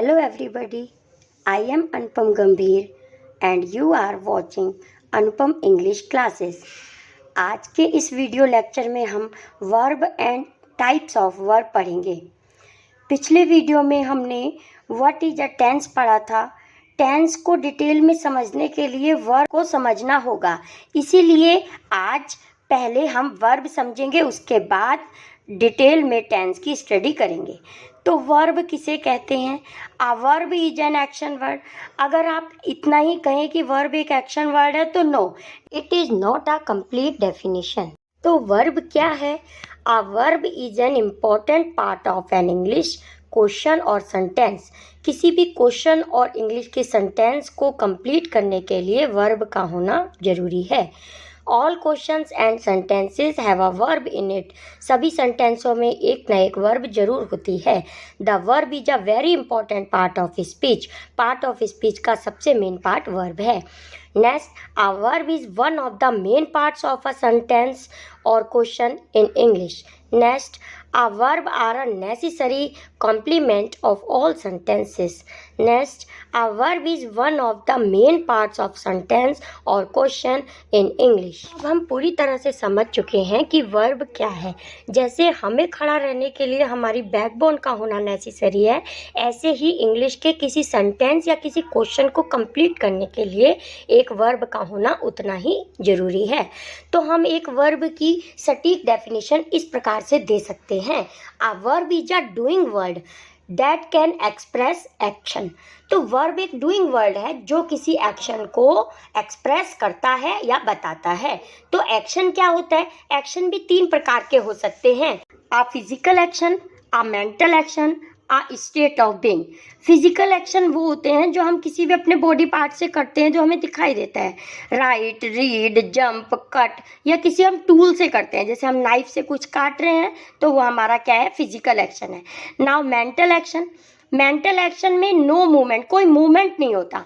Hello everybody, I am Anupam Gambhir and you are watching Anupam English Classes. आज के इस video lecture में हम verb and types of verb पढ़ेंगे। पिछले वीडियो में हमने व्हाट इज अ टेंस पढ़ा था। टेंस को डिटेल में समझने के लिए वर्ब को समझना होगा, इसीलिए आज पहले हम वर्ब समझेंगे, उसके बाद डिटेल में टेंस की स्टडी करेंगे। तो वर्ब किसे कहते हैं? अ verb is an action word. अगर आप इतना ही कहें कि वर्ब एक एक्शन वर्ड है तो no, it is not a complete definition. तो वर्ब क्या है? A verb is an important part of an English question और सेंटेंस। किसी भी क्वेश्चन और इंग्लिश के सेंटेंस को कंप्लीट करने के लिए वर्ब का होना जरूरी है। All questions and sentences have a verb in it. सभी सेंटेंसों में एक ना एक वर्ब जरूर होती है। The verb is a very important part of speech. Part of speech का सबसे मेन पार्ट वर्ब है। Next, a verb is one of the main parts of a sentence और question in English. Next, a verb are a necessary complement of all sentences. Next, a verb is one of the main parts of sentence or question in English. अब हम पूरी तरह से समझ चुके हैं कि वर्ब क्या है। जैसे हमें खड़ा रहने के लिए हमारी बैकबोन का होना नेसेसरी है, ऐसे ही इंग्लिश के किसी सेंटेंस या किसी क्वेश्चन को कंप्लीट करने के लिए एक वर्ब का होना उतना ही जरूरी है। तो हम एक वर्ब की सटीक डेफिनेशन इस प्रकार से दे सकते हैं। A verb is a doing word that can express action. तो वर्ब एक डूइंग वर्ड है जो किसी एक्शन को एक्सप्रेस करता है या बताता है। तो एक्शन क्या होता है? एक्शन भी तीन प्रकार के हो सकते हैं। A physical action, a mental action, a state of being. Physical action वो होते हैं जो हम किसी भी अपने बॉडी पार्ट से करते हैं जो हमें दिखाई देता है। राइट, रीड, जंप, कट, या किसी हम टूल से करते हैं, जैसे हम नाइफ से कुछ काट रहे हैं तो वो हमारा क्या है? फिजिकल एक्शन है। Now mental action. Mental action में नो मूवमेंट, कोई मूवमेंट नहीं होता।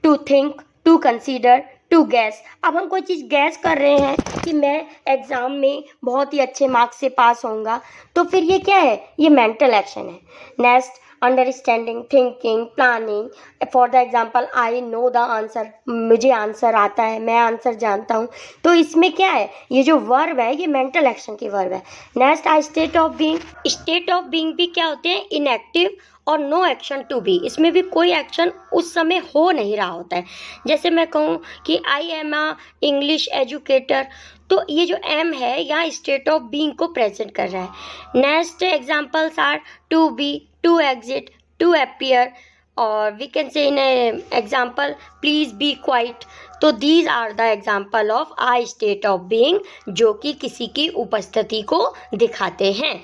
To think, to consider, to guess. अब हम कोई चीज़ गैस कर रहे हैं कि मैं एग्ज़ाम में बहुत ही अच्छे मार्क्स से पास होऊंगा, तो फिर ये क्या है? ये मेंटल एक्शन है। Next, understanding, thinking, planning. For the example, I know the answer, मुझे आंसर आता है, मैं आंसर जानता हूँ। तो इसमें क्या है? ये जो वर्ब है ये मेंटल एक्शन की वर्ब है। Next, I state of being. State of being भी क्या होते हैं? इनएक्टिव और नो एक्शन टू बी। इसमें भी कोई एक्शन उस समय हो नहीं रहा होता है। जैसे मैं कहूँ कि I am a English educator, तो ये जो एम है यहाँ स्टेट ऑफ बीइंग को प्रेजेंट कर रहा है। Next examples are to be, to exit, to appear, और we can say in example please be quite. तो these are the example of I state of being जो कि किसी की उपस्थिति को दिखाते हैं।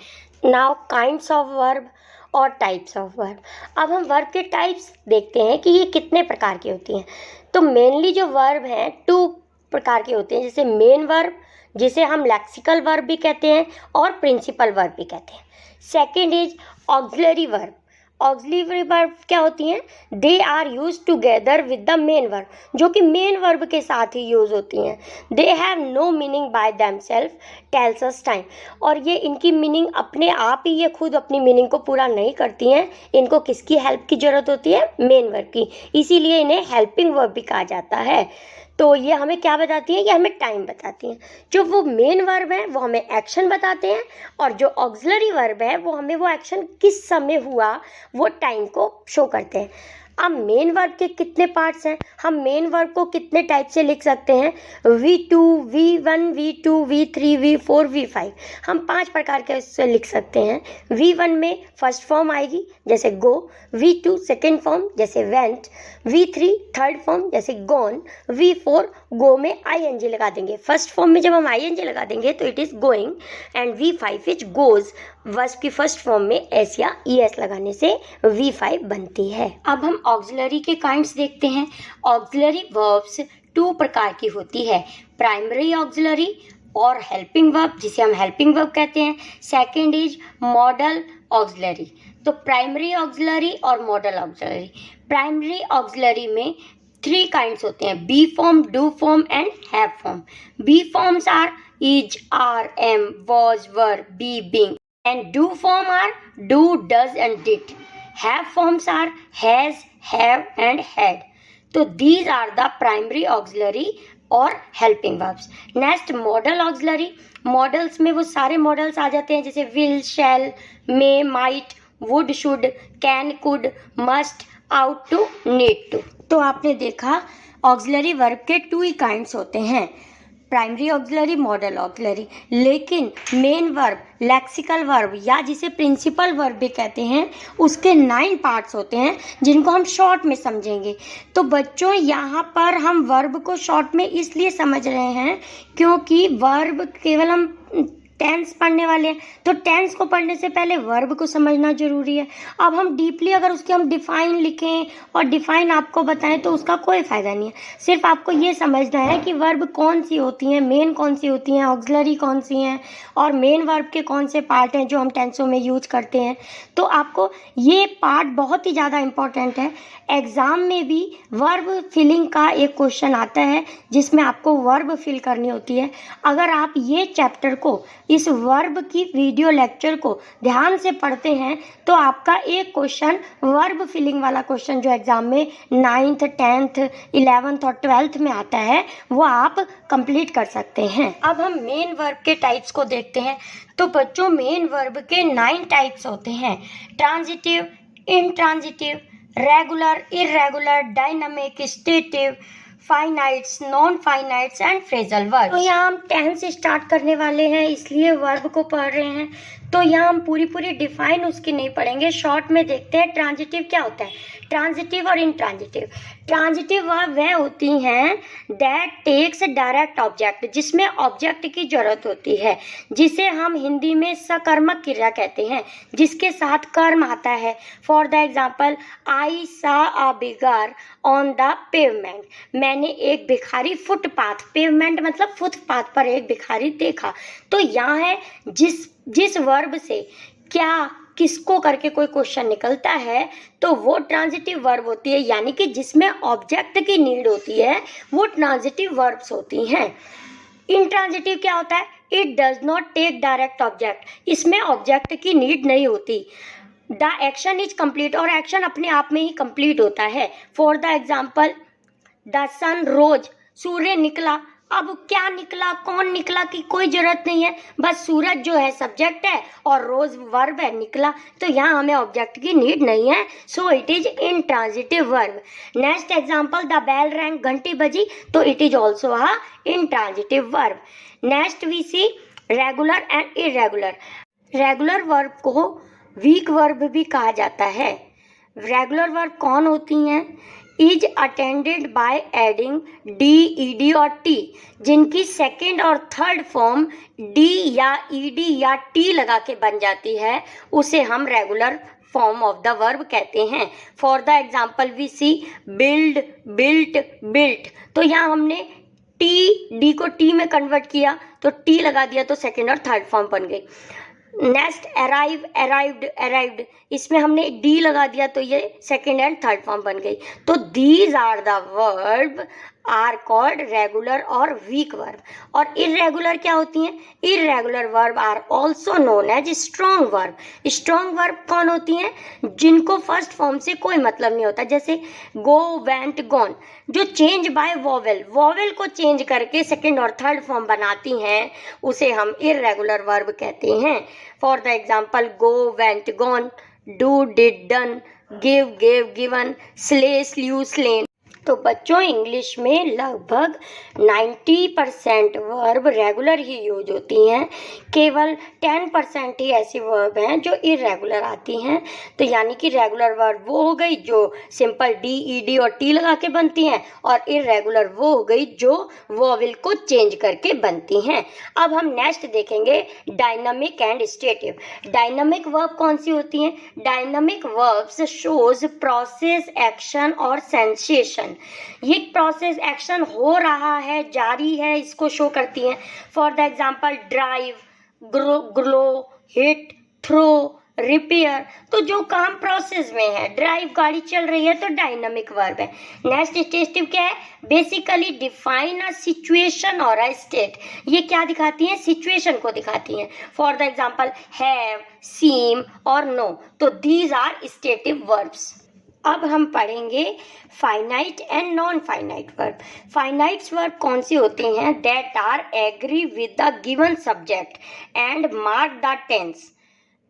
नाउ काइंड्स ऑफ वर्ब और टाइप्स ऑफ वर्ब। अब हम वर्ब के टाइप्स देखते हैं कि ये कितने प्रकार की होती हैं। तो मेनली जो वर्ब हैं टू प्रकार के होते हैं, जैसे मेन वर्ब जिसे हम लेक्सिकल वर्ब भी कहते हैं और प्रिंसिपल वर्ब भी कहते हैं। Second is auxiliary verb. Auxiliary verb क्या होती हैं? They are use together with the main verb, जो कि मेन वर्ब के साथ ही यूज होती हैं। They have no meaning by themselves, tells us time. और ये इनकी मीनिंग अपने आप ही ये खुद अपनी मीनिंग को पूरा नहीं करती हैं। इनको किसकी हेल्प की जरूरत होती है? मेन वर्ब की। इसीलिए इन्हें हेल्पिंग वर्ब भी कहा जाता है। तो ये हमें क्या बताती है? ये हमें टाइम बताती हैं। जो वो मेन वर्ब है वो हमें एक्शन बताते हैं, और जो ऑक्सिलरी वर्ब है वो हमें वो एक्शन किस समय हुआ वो टाइम को शो करते हैं। अब मेन वर्ब के कितने पार्ट्स हैं? हम मेन वर्ब को कितने टाइप से लिख सकते हैं? V2, V1, V2, V3, V4, V5। हम 5 प्रकार के इससे लिख सकते हैं। V1 में फर्स्ट फॉर्म आएगी जैसे गो, V2 सेकेंड फॉर्म जैसे वेंट, V3 थर्ड फॉर्म जैसे गॉन, V4 गो में ING लगा देंगे। फर्स्ट फॉर्म में जब हम ING लगा देंगे तो it is going, and V5 is goes. Verb की फर्स्ट फॉर्म में एस या ES लगाने से V5 बनती है। अब हम ऑक्सिलरी के काइंड्स देखते हैं। ऑक्सिलरी वर्ब्स 2 प्रकार की होती है, प्राइमरी ऑक्सिलरी और हेल्पिंग वर्ब जिसे हम हेल्पिंग वर्ब कहते हैं। Second is modal auxiliary. तो प्राइमरी ऑक्सिलरी और मॉडल ऑक्सिलरी। प्राइमरी ऑक्सिलरी में 3 काइंड्स होते हैं, be form, do form and have form. Be forms are is, are, am, was, were, be, being, and do form are do, does and did. Have forms are has, have and had. तो these are the primary auxiliary और helping verbs. Next modal auxiliary. Modals में वो सारे modals आ जाते हैं जैसे will, shall, may, might, would, should, can, could, must, ought to, need to. तो आपने देखा ऑक्सिलरी वर्ब के 2 ही काइंड्स होते हैं, प्राइमरी ऑक्सिलरी, मॉडल ऑक्सिलरी. लेकिन मेन वर्ब, लेक्सिकल वर्ब या जिसे प्रिंसिपल वर्ब भी कहते हैं, उसके 9 पार्ट्स होते हैं जिनको हम शॉर्ट में समझेंगे. तो बच्चों यहाँ पर हम वर्ब को शॉर्ट में इसलिए समझ रहे हैं क्योंकि वर्ब केवल हम टेंस पढ़ने वाले हैं, तो टेंस को पढ़ने से पहले वर्ब को समझना जरूरी है. अब हम डीपली अगर उसके हम डिफाइन लिखें और डिफाइन आपको बताएं तो उसका कोई फ़ायदा नहीं है. सिर्फ आपको ये समझना है कि वर्ब कौन सी होती हैं, मेन कौन सी होती हैं, ऑक्सिलरी कौन सी हैं और मेन वर्ब के कौन से पार्ट हैं जो हम टेंसों में यूज करते हैं. तो आपको ये पार्ट बहुत ही ज़्यादा इम्पॉर्टेंट है. एग्ज़ाम में भी वर्ब फिलिंग का एक क्वेश्चन आता है जिसमें आपको वर्ब फिल करनी होती है. अगर आप ये चैप्टर को, इस वर्ब की वीडियो लेक्चर को ध्यान से पढ़ते हैं तो आपका एक क्वेश्चन वर्ब फिलिंग वाला क्वेश्चन जो एग्जाम में 9th, 10th, 11th और 12th में आता है वो आप कंप्लीट कर सकते हैं. अब हम मेन वर्ब के टाइप्स को देखते हैं. तो बच्चों मेन वर्ब के 9 टाइप्स होते हैं. Transitive, intransitive, regular, irregular, dynamic, stative, finites, non finites and phrasal verb. तो यहाँ हम टेंस से स्टार्ट करने वाले हैं इसलिए वर्ब को पढ़ रहे हैं. तो यहाँ हम पूरी डिफाइन उसकी नहीं पढ़ेंगे, शॉर्ट में देखते हैं ट्रांजिटिव क्या होता है. ट्रांजिटिव और इंट्रांजिटिव. ट्रांजिटिव वर्ब वह होती हैं दैट टेक्स डायरेक्ट ऑब्जेक्ट, जिसमें ऑब्जेक्ट की जरूरत होती है, जिसे हम हिंदी में सकर्मक क्रिया कहते हैं, जिसके साथ कर्म आता है. फॉर द एग्जाम्पल, आई सा अ बिगर ऑन द पेवमेंट. मैंने एक भिखारी फुटपाथ, पेवमेंट मतलब फुटपाथ पर एक भिखारी देखा. तो यहाँ है जिस वर्ब से क्या किसको करके कोई क्वेश्चन निकलता है तो वो ट्रांजिटिव वर्ब होती है, यानी कि जिसमें ऑब्जेक्ट की नीड होती है वो ट्रांजिटिव वर्ब्स होती हैं. इंट्रांजिटिव क्या होता है? It does not take direct object. इसमें ऑब्जेक्ट की नीड नहीं होती. द एक्शन इज कंप्लीट, और एक्शन अपने आप में ही कंप्लीट होता है. For the example, the sun rose, सूर्य निकला. अब क्या निकला, कौन निकला की कोई जरूरत नहीं है, बस सूरज जो है सब्जेक्ट है और रोज वर्ब है, निकला. तो यहाँ हमें ऑब्जेक्ट की नीड नहीं है, so it is intransitive verb. Next example, the bell rang, घंटी बजी, तो it is also a intransitive verb. Next we see regular and irregular. Regular verb को वीक वर्ब भी कहा जाता है. रेगुलर वर्ब कौन होती हैं? Is attended by adding d, ed और टी, जिनकी सेकेंड और थर्ड फॉर्म डी या ईडी या टी लगा के बन जाती है, उसे हम regular form of the verb कहते हैं. For the example we see build, built, built. तो यहाँ हमने डी को टी में कन्वर्ट किया तो टी लगा दिया तो सेकेंड और थर्ड फॉर्म बन गई. नेक्स्ट अराइव, अराइव्ड, अराइव्ड, इसमें हमने डी लगा दिया तो ये सेकेंड एंड थर्ड फॉर्म बन गई. तो these are the verb are called regular और वीक वर्ब. और इरेगुलर क्या होती हैं? Irregular verb are also known as strong verb. Strong verb कौन होती हैं? जिनको फर्स्ट फॉर्म से कोई मतलब नहीं होता, जैसे गो, वेंट, गॉन, जो चेंज बाय वोवेल, वोवेल को चेंज करके सेकेंड और थर्ड फॉर्म बनाती हैं, उसे हम इरेगुलर वर्ब कहते हैं. For the example, go, went, gone, do, did, done, give, gave, given, slay, slew, slain. तो बच्चों इंग्लिश में लगभग 90% वर्ब रेगुलर ही यूज होती हैं, केवल 10% ही ऐसी वर्ब हैं जो इरेगुलर आती हैं. तो यानी कि रेगुलर वर्ब वो हो गई जो सिंपल डी, ईडी और टी लगा के बनती हैं, और इरेगुलर वो हो गई जो वोवेल को चेंज करके बनती हैं. अब हम नेक्स्ट देखेंगे dynamic and stative. Dynamic verb कौन सी होती हैं? Dynamic verbs shows process, action और सेंसेशन. ये प्रोसेस, एक्शन हो रहा है, जारी है, इसको शो करती हैं. For the example, drive, glow, hit, throw, repair, तो जो काम प्रोसेस में है। ड्राइव, गाड़ी चल रही है तो डायनामिक वर्ब है। नेक्स्ट स्टेटिव क्या है? बेसिकली डिफाइन अ सिचुएशन और अ स्टेट। ये क्या दिखाती है? सिचुएशन को दिखाती हैं। फॉर द एग्जांपल हैव, सीम और नो, तो दीज आर स्टेटिव वर्ब्स। अब हम पढ़ेंगे finite and non finite verb. Finites verb कौन सी होती हैं? That are agree with the given subject and mark the tense.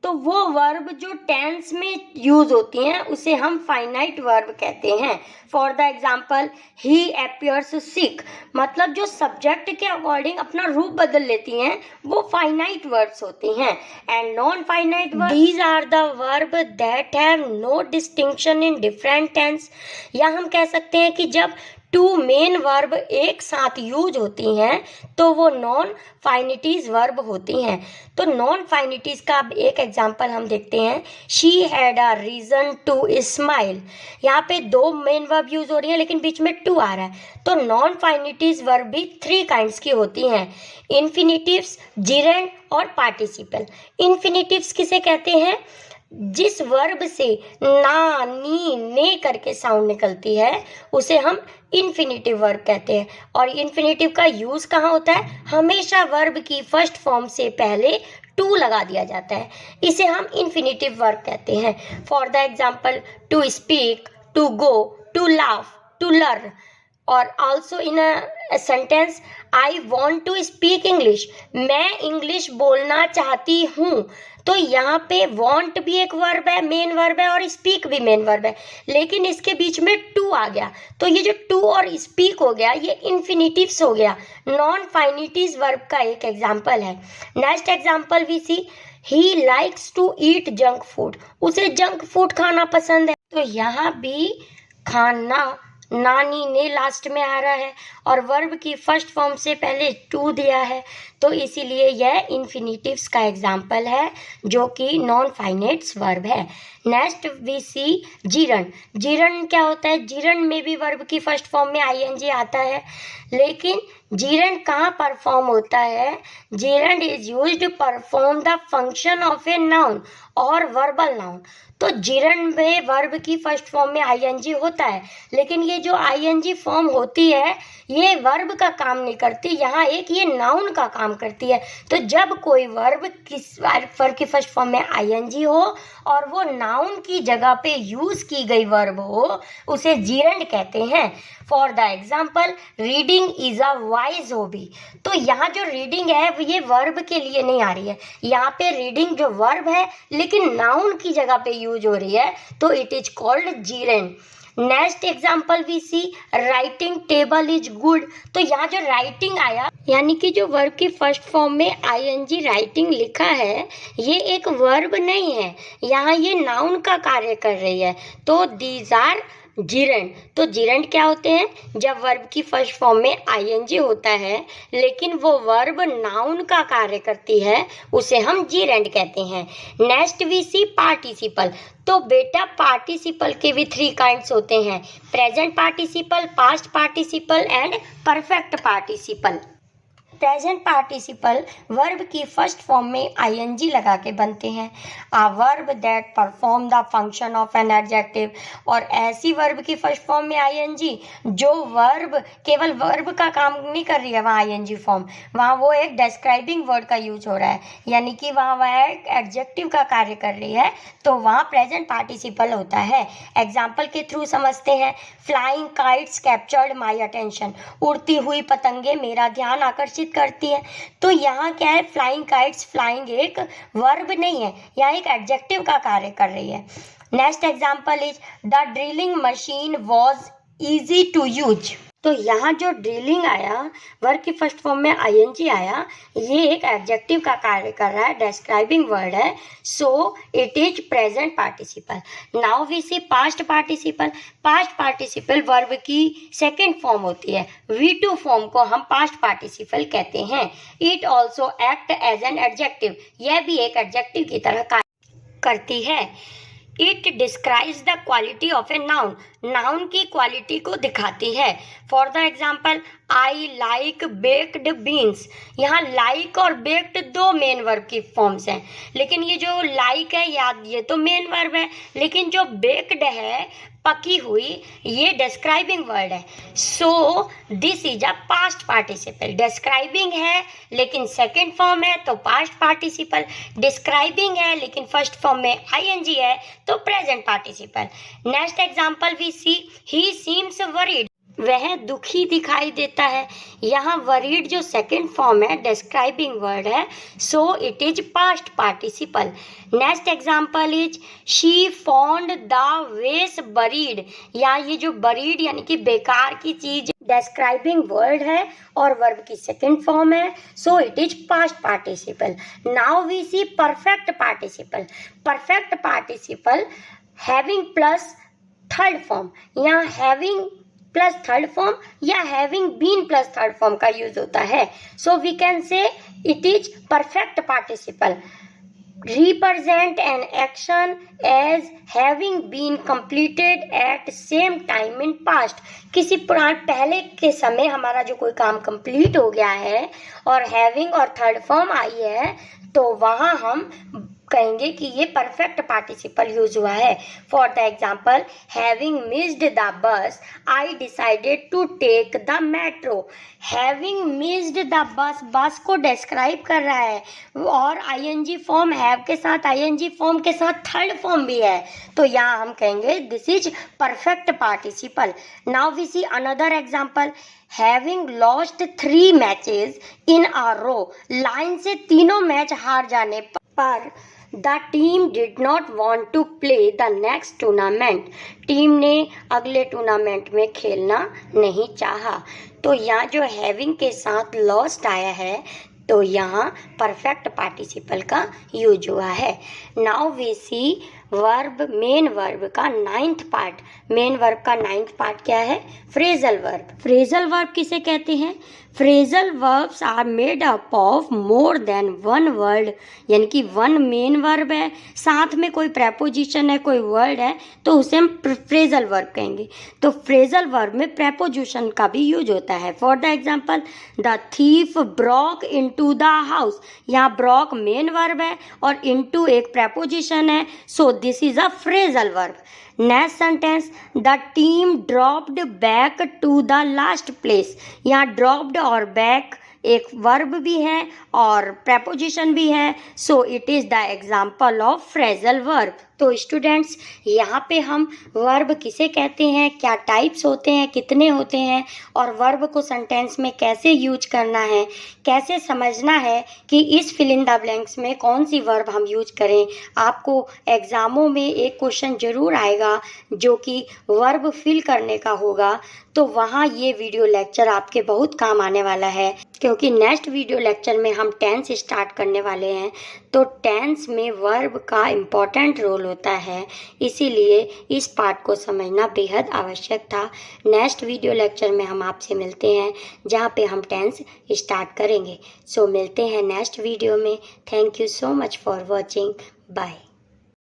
तो वो वर्ब जो टेंस में यूज होती हैं उसे हम फाइनाइट वर्ब कहते हैं। For the example he appears sick, मतलब जो सब्जेक्ट के अकॉर्डिंग अपना रूप बदल लेती हैं वो फाइनाइट वर्ब्स होती हैं। And non finite verb, these are the verb that have no distinction in different tense. या हम कह सकते हैं कि जब टू मेन वर्ब एक साथ यूज होती हैं तो वो नॉन फाइनिटीज वर्ब होती हैं। तो नॉन फाइनिटीज का अब एक एग्जांपल हम देखते हैं। She had a reason to smile. यहाँ पे दो मेन वर्ब यूज हो रही है लेकिन बीच में टू आ रहा है। तो नॉन फाइनिटीज वर्ब भी थ्री काइंड्स की होती हैं, इन्फिनिटिव्स, जिरेंड और पार्टिसिपल। इन्फिनिटिव्स किसे कहते हैं? जिस वर्ब से ना, नी, ने करके साउंड निकलती है उसे हम इन्फिनिटिव वर्ब कहते हैं। और इन्फिनिटिव का यूज कहाँ होता है? हमेशा वर्ब की फर्स्ट फॉर्म से पहले टू लगा दिया जाता है, इसे हम इन्फिनिटिव वर्ब कहते हैं। For the example to speak, to go, to laugh, to learn. और also in a sentence I want to speak English, मैं इंग्लिश बोलना चाहती हूँ। तो यहाँ पे वॉन्ट भी एक वर्ब है, मेन वर्ब है, और स्पीक भी मेन वर्ब है, लेकिन इसके बीच में टू आ गया। तो ये जो टू और स्पीक हो गया ये इन्फिनिटिव्स हो गया, नॉन फाइनिटीज वर्ब का एक एग्जाम्पल है। Next example we see he likes to eat junk food, उसे जंक फूड खाना पसंद है। तो यहाँ भी खाना नानी ने लास्ट में आ रहा है और वर्ब की फर्स्ट फॉर्म से पहले टू दिया है, तो इसीलिए यह इन्फिनिटिव्स का एग्जाम्पल है जो कि नॉन फाइनाइट्स वर्ब है। नेक्स्ट वी सी जीरन। जीरन क्या होता है? जीरन में भी वर्ब की फर्स्ट फॉर्म में आईएनजी आता है, लेकिन जीरन कहाँ परफॉर्म होता है? Gerund is used to perform the function of a noun और वर्बल नाउन। तो जीरन में वर्ब की फर्स्ट फॉर्म में आईएनजी होता है, लेकिन ये जो आईएनजी फॉर्म होती है ये वर्ब का काम नहीं करती, यहाँ एक ये नाउन का काम करती है। तो जब कोई वर्ब किस वर्ब की फर्स्ट फॉर्म में आईएनजी हो और वो नाउन की जगह पे यूज की गई वर्ब हो उसे जीरंड कहते हैं। For the example reading is a wise hobby. तो यहाँ जो रीडिंग है ये वर्ब के लिए नहीं आ रही है, यहाँ पे रीडिंग जो वर्ब है लेकिन नाउन की जगह पे यूज हो रही है, तो it is called gerund. Next example we see writing table is good. तो यहाँ जो राइटिंग आया यानी कि जो वर्ब की फर्स्ट फॉर्म में आईएनजी राइटिंग लिखा है ये एक वर्ब नहीं है, यहाँ ये नाउन का कार्य कर रही है, तो दीज आर जीरेंड। तो जीरेंड क्या होते हैं? जब वर्ब की फर्स्ट फॉर्म में आईएनजी होता है लेकिन वो वर्ब नाउन का कार्य करती है उसे हम जीरेंड कहते हैं। Next we see participle. तो बेटा पार्टिसिपल के भी थ्री काइंड्स होते हैं, present participle, past participle and perfect participle. Present participle verb की फर्स्ट फॉर्म में आईएनजी लगा के बनते हैं। A verb that perform the function of an adjective. और ऐसी वर्ब की फर्स्ट फॉर्म में आईएनजी जो वर्ब केवल वर्ब का काम नहीं कर रही है, वहाँ आईएनजी फॉर्म, वहाँ वो एक डिस्क्राइबिंग वर्ड का यूज हो रहा है, यानी कि वहाँ वह एक एडजेक्टिव का कार्य कर रही है, तो वहाँ प्रेजेंट पार्टिसिपल होता है। एग्जाम्पल के थ्रू समझते हैं। Flying kites captured my attention. उड़ती हुई पतंगे मेरा ध्यान आकर्षित करती है। तो यहाँ क्या है? फ्लाइंग काइट्स, फ्लाइंग एक वर्ब नहीं है, यहाँ एक एडजेक्टिव का कार्य कर रही है। Next example is the drilling machine was easy to use. तो यहाँ जो ड्रिलिंग आया वर्ब की फर्स्ट फॉर्म में आईएनजी आया, ये एक एडजेक्टिव का कार्य कर रहा है, डिस्क्राइबिंग वर्ड है, so it is present participle. Now we see past participle. Past participle verb की सेकेंड फॉर्म होती है, V2 फॉर्म को हम पास्ट पार्टिसिपल कहते हैं। It also act as an adjective, यह भी एक एडजेक्टिव की तरह कार्य करती है। It describes the quality of a noun, noun की क्वालिटी को दिखाती है। For the example, I like baked beans. यहाँ लाइक और बेक्ड दो मेन वर्ब की फॉर्म्स हैं, लेकिन ये जो लाइक है याद, ये तो मेन वर्ब है, लेकिन जो बेक्ड है, पकी हुई, ये डिस्क्राइबिंग वर्ड है। So this is a past participle. Describing है लेकिन सेकंड फॉर्म है तो पास्ट पार्टिसिपल, डिस्क्राइबिंग है लेकिन फर्स्ट फॉर्म में आईएनजी है तो present participle. Next example we see, he seems worried, वह दुखी दिखाई देता है। यहाँ वरीड जो सेकंड फॉर्म है डिस्क्राइबिंग वर्ड है, so it is past participle. Next example is she found the vase buried. या ये जो बरीड यानी कि बेकार की चीज डिस्क्राइबिंग वर्ड है और वर्ब की सेकंड फॉर्म है, so it is past participle. Now we see perfect participle. Perfect participle having plus third form, यहाँ हैविंग प्लस थर्ड फॉर्म या having been plus third form का यूज होता है। So we can say it is perfect participle. Represent an action as having been completed at same time in past. किसी पहले के समय हमारा जो कोई काम कंप्लीट हो गया है और हैविंग और थर्ड फॉर्म आई है, तो वहाँ हम कहेंगे कि ये परफेक्ट पार्टिसिपल यूज हुआ है। For the example, having missed the bus I decided to take the metro. Having missed the bus, bus को डिस्क्राइब कर रहा है और आईएनजी फॉर्म हैव के साथ, आईएनजी फॉर्म के साथ थर्ड फॉर्म भी है, तो यहाँ हम कहेंगे this is perfect participle. Now we see another example, having lost 3 matches in a row. Line से तीनों मैच हार जाने पर the team did not want to play the next tournament. Team ने अगले टूर्नामेंट में खेलना नहीं चाहा। तो यहाँ जो हैविंग के साथ लॉस्ट आया है, तो यहाँ परफेक्ट पार्टिसिपल का यूज हुआ है। Now we see verb, main verb का 9th पार्ट। मेन वर्ब का 9th पार्ट क्या है? Phrasal verb. फ्रेजल वर्ब किसे कहते हैं? Phrasal verbs are made up of more than one word, यानी कि वन मेन वर्ब है, साथ में कोई प्रेपोजिशन है, कोई वर्ड है, तो उसे हम फ्रेजल वर्ब कहेंगे। तो फ्रेजल वर्ब में प्रेपोजिशन का भी यूज होता है। For the example, the thief broke into the house. यहाँ ब्रॉक मेन वर्ब है और इनटू एक प्रेपोजिशन है, so this is a phrasal verb. Next sentence, the team dropped back to the last place. यहाँ dropped और back एक verb भी है और प्रेपोजिशन भी है, so it is the example of phrasal verb. तो स्टूडेंट्स, यहाँ पे हम वर्ब किसे कहते हैं, क्या टाइप्स होते हैं, कितने होते हैं, और वर्ब को सेंटेंस में कैसे यूज करना है, कैसे समझना है कि इस फिल इन द ब्लैंक्स में कौन सी वर्ब हम यूज करें। आपको एग्ज़ामों में एक क्वेश्चन ज़रूर आएगा जो कि वर्ब फिल करने का होगा, तो वहाँ ये वीडियो लेक्चर आपके बहुत काम आने वाला है, क्योंकि नेक्स्ट वीडियो लेक्चर में हम टेंस स्टार्ट करने वाले हैं। तो टेंस में वर्ब का इम्पॉर्टेंट रोल होता है, इसीलिए इस पार्ट को समझना बेहद आवश्यक था। नेक्स्ट वीडियो लेक्चर में हम आपसे मिलते हैं जहाँ पे हम टेंस स्टार्ट करेंगे। सो मिलते हैं नेक्स्ट वीडियो में। Thank you so much for watching. Bye.